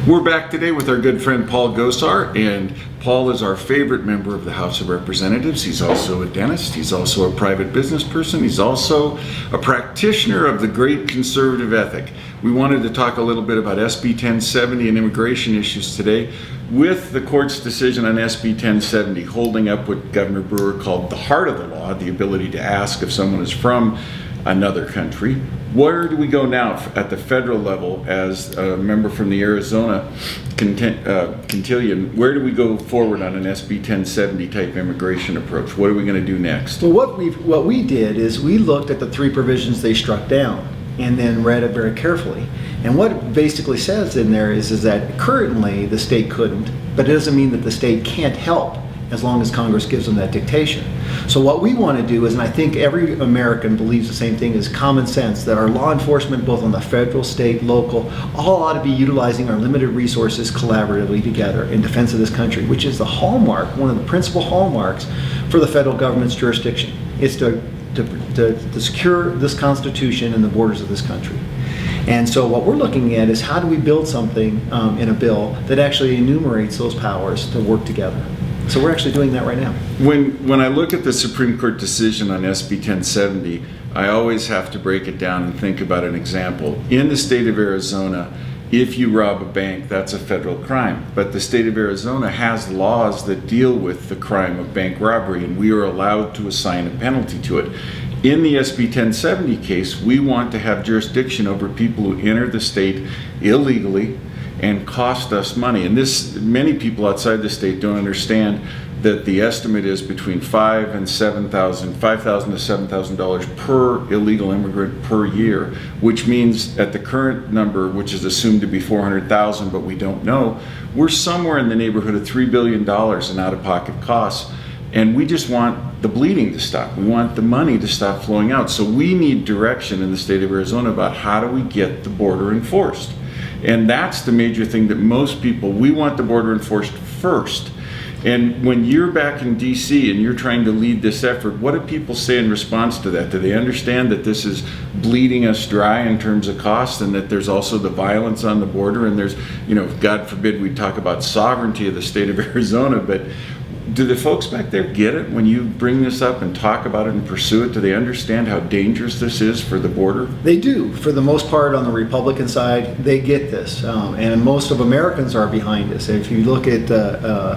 We're back today with our good friend Paul Gosar, and Paul is our favorite member of the House of Representatives. He's also a dentist, he's also a private business person, he's also a practitioner of the great conservative ethic. We wanted to talk a little bit about SB 1070 and immigration issues today, with the court's decision on SB 1070 holding up what Governor Brewer called the heart of the law, the ability to ask if someone is from another country. Where do we go now at the federal level as a member from the Arizona Quintillion? Where do we go forward on an SB 1070 type immigration approach? What are we going to do next? Well, what we did is we looked at the three provisions they struck down and then read it very carefully. And what it basically says in there is that currently the state couldn't, but it doesn't mean that the state can't help as long as Congress gives them that dictation. So what we want to do is, and I think every American believes the same thing, is common sense, that our law enforcement, both on the federal, state, local, all ought to be utilizing our limited resources collaboratively together in defense of this country, which is the hallmark, one of the principal hallmarks for the federal government's jurisdiction. It's to secure this Constitution and the borders of this country. And so what we're looking at is how do we build something in a bill that actually enumerates those powers to work together. So we're actually doing that right now. When I look at the Supreme Court decision on SB 1070, I always have to break it down and think about an example. In the state of Arizona, if you rob a bank, that's a federal crime. But the state of Arizona has laws that deal with the crime of bank robbery, and we are allowed to assign a penalty to it. In the SB 1070 case, we want to have jurisdiction over people who enter the state illegally and cost us money. And this, many people outside the state don't understand that the estimate is between $5,000 to $7,000 per illegal immigrant per year, which means at the current number, which is assumed to be 400,000, but we don't know, we're somewhere in the neighborhood of $3 billion in out-of-pocket costs. And we just want the bleeding to stop. We want the money to stop flowing out. So we need direction in the state of Arizona about how do we get the border enforced. And that's the major thing that most people, we want the border enforced first. And when you're back in DC and you're trying to lead this effort, what do people say in response to that? Do they understand that this is bleeding us dry in terms of cost, and that there's also the violence on the border, and there's, God forbid we talk about sovereignty of the state of Arizona, but do the folks back there get it when you bring this up and talk about it and pursue it? Do they understand how dangerous this is for the border? They do. For the most part, on the Republican side, they get this. And most of Americans are behind this. If you look at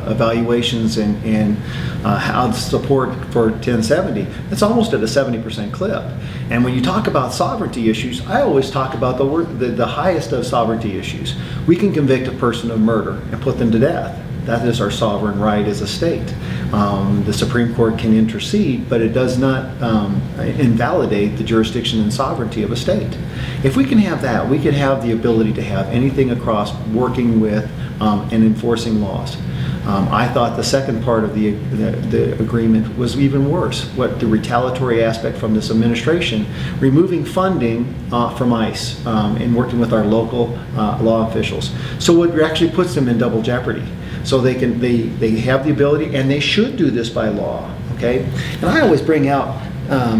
evaluations and how the support for 1070, it's almost at a 70% clip. And when you talk about sovereignty issues, I always talk about the highest of sovereignty issues. We can convict a person of murder and put them to death. That is our sovereign right as a state. The Supreme Court can intercede, but it does not invalidate the jurisdiction and sovereignty of a state. If we can have that, we can have the ability to have anything across working with and enforcing laws. I thought the second part of the agreement was even worse. What the retaliatory aspect from this administration, removing funding from ICE and working with our local law officials. So it actually puts them in double jeopardy. So they have the ability, and they should do this by law. Okay, and I always bring out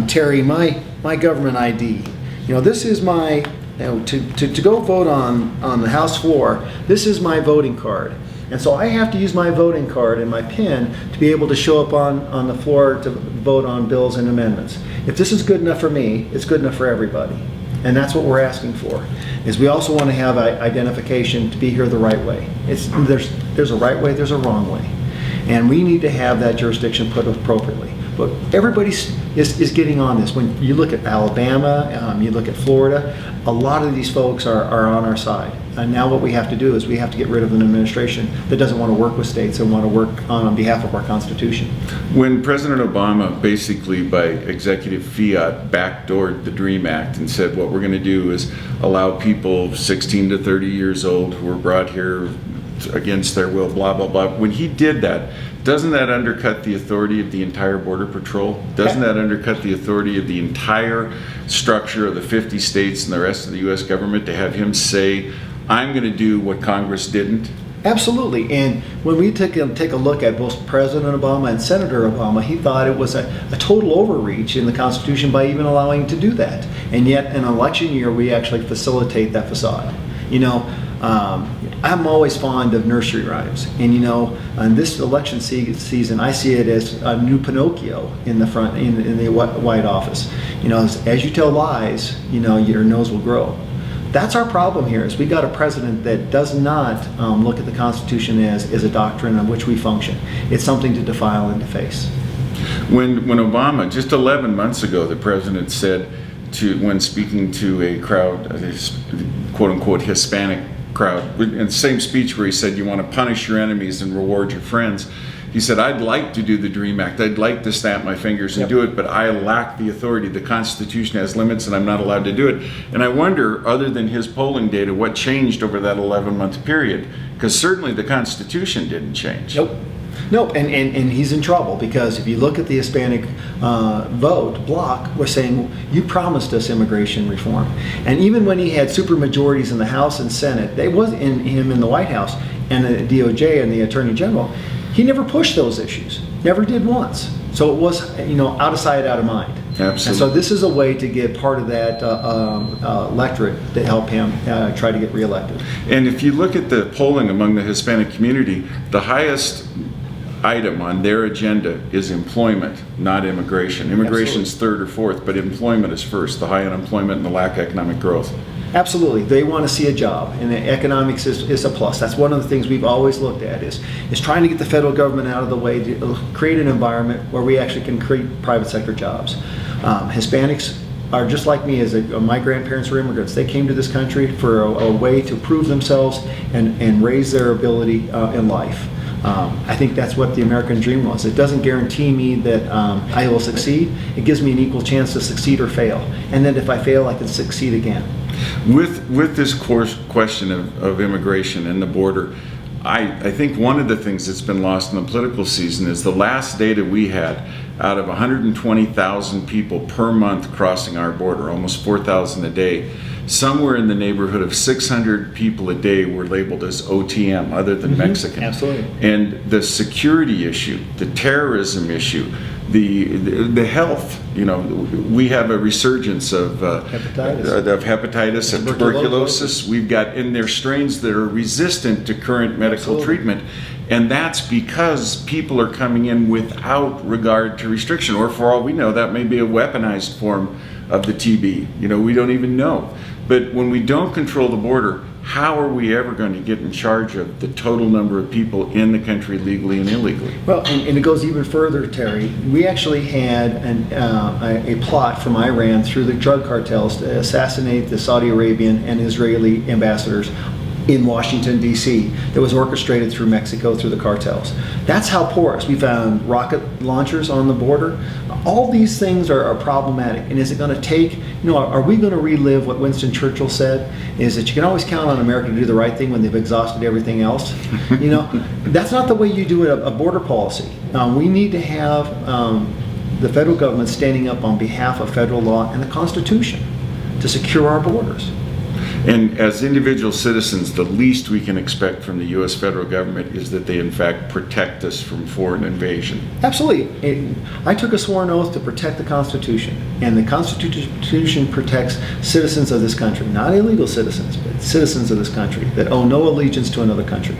Terry, my government ID. This is my to go vote on the House floor. This is my voting card. And so I have to use my voting card and my PIN to be able to show up on the floor to vote on bills and amendments. If this is good enough for me, it's good enough for everybody. And that's what we're asking for. Is we also want to have identification to be here the right way. There's a right way, there's a wrong way. And we need to have that jurisdiction put appropriately. But everybody is getting on this. When you look at Alabama, you look at Florida, a lot of these folks are on our side. And now what we have to do is we have to get rid of an administration that doesn't want to work with states and want to work on behalf of our Constitution. When President Obama basically by executive fiat backdoored the DREAM Act and said what we're going to do is allow people 16 to 30 years old who were brought here against their will, blah, blah, blah. When he did that, doesn't that undercut the authority of the entire Border Patrol? Doesn't that undercut the authority of the entire structure of the 50 states and the rest of the U.S. government to have him say, I'm going to do what Congress didn't? Absolutely. And when we take a look at both President Obama and Senator Obama, he thought it was a total overreach in the Constitution by even allowing to do that. And yet in an election year, we actually facilitate that facade. I'm always fond of nursery rhymes, and in this election season, I see it as a new Pinocchio in the front in the White Office. As you tell lies, your nose will grow. That's our problem here. Is we got a president that does not look at the Constitution as a doctrine on which we function. It's something to defile and deface. When Obama, just 11 months ago, the president said when speaking to a crowd, a quote unquote Hispanic crowd, in the same speech where he said you want to punish your enemies and reward your friends, he said, I'd like to do the DREAM Act, I'd like to snap my fingers and do it, but I lack the authority. The Constitution has limits and I'm not allowed to do it. And I wonder, other than his polling data, what changed over that 11-month period? Because certainly the Constitution didn't change. Nope, and he's in trouble, because if you look at the Hispanic vote bloc, we're saying, you promised us immigration reform. And even when he had super majorities in the House and Senate, they was in him in the White House and the DOJ and the Attorney General, he never pushed those issues, never did once. So it was, out of sight, out of mind. Absolutely. And so this is a way to get part of that electorate to help him try to get reelected. And if you look at the polling among the Hispanic community, the highest item on their agenda is employment, not immigration. Immigration's third or fourth, but employment is first, the high unemployment and the lack of economic growth. Absolutely. They want to see a job, and the economics is a plus. That's one of the things we've always looked at is trying to get the federal government out of the way to create an environment where we actually can create private sector jobs. Hispanics are just like me. My grandparents were immigrants. They came to this country for a way to prove themselves and raise their ability in life. I think that's what the American dream was. It doesn't guarantee me that I will succeed. It gives me an equal chance to succeed or fail. And then if I fail, I can succeed again. With this question of immigration and the border, I think one of the things that's been lost in the political season is the last data we had, out of 120,000 people per month crossing our border, almost 4,000 a day, somewhere in the neighborhood of 600 people a day were labeled as OTM, other than Mexican. Absolutely. And the security issue, the terrorism issue, the health, we have a resurgence of hepatitis and tuberculosis. We've got in there strains that are resistant to current medical treatment. And that's because people are coming in without regard to restriction, or for all we know, that may be a weaponized form of the TB. We don't even know. But when we don't control the border, how are we ever going to get in charge of the total number of people in the country legally and illegally? Well, and it goes even further, Terry. We actually had a plot from Iran through the drug cartels to assassinate the Saudi Arabian and Israeli ambassadors in Washington, D.C. that was orchestrated through Mexico through the cartels. That's how porous. We found rocket launchers on the border. All these things are problematic. And is it going to take, are we going to relive what Winston Churchill said, is that you can always count on America to do the right thing when they've exhausted everything else? That's not the way you do a border policy. We need to have the federal government standing up on behalf of federal law and the Constitution to secure our borders. And as individual citizens, the least we can expect from the U.S. federal government is that they, in fact, protect us from foreign invasion. Absolutely. I took a sworn oath to protect the Constitution, and the Constitution protects citizens of this country, not illegal citizens, but citizens of this country that owe no allegiance to another country.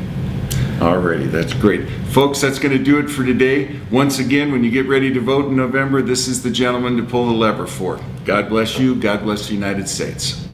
Alrighty, that's great. Folks, that's going to do it for today. Once again, when you get ready to vote in November, this is the gentleman to pull the lever for. God bless you. God bless the United States.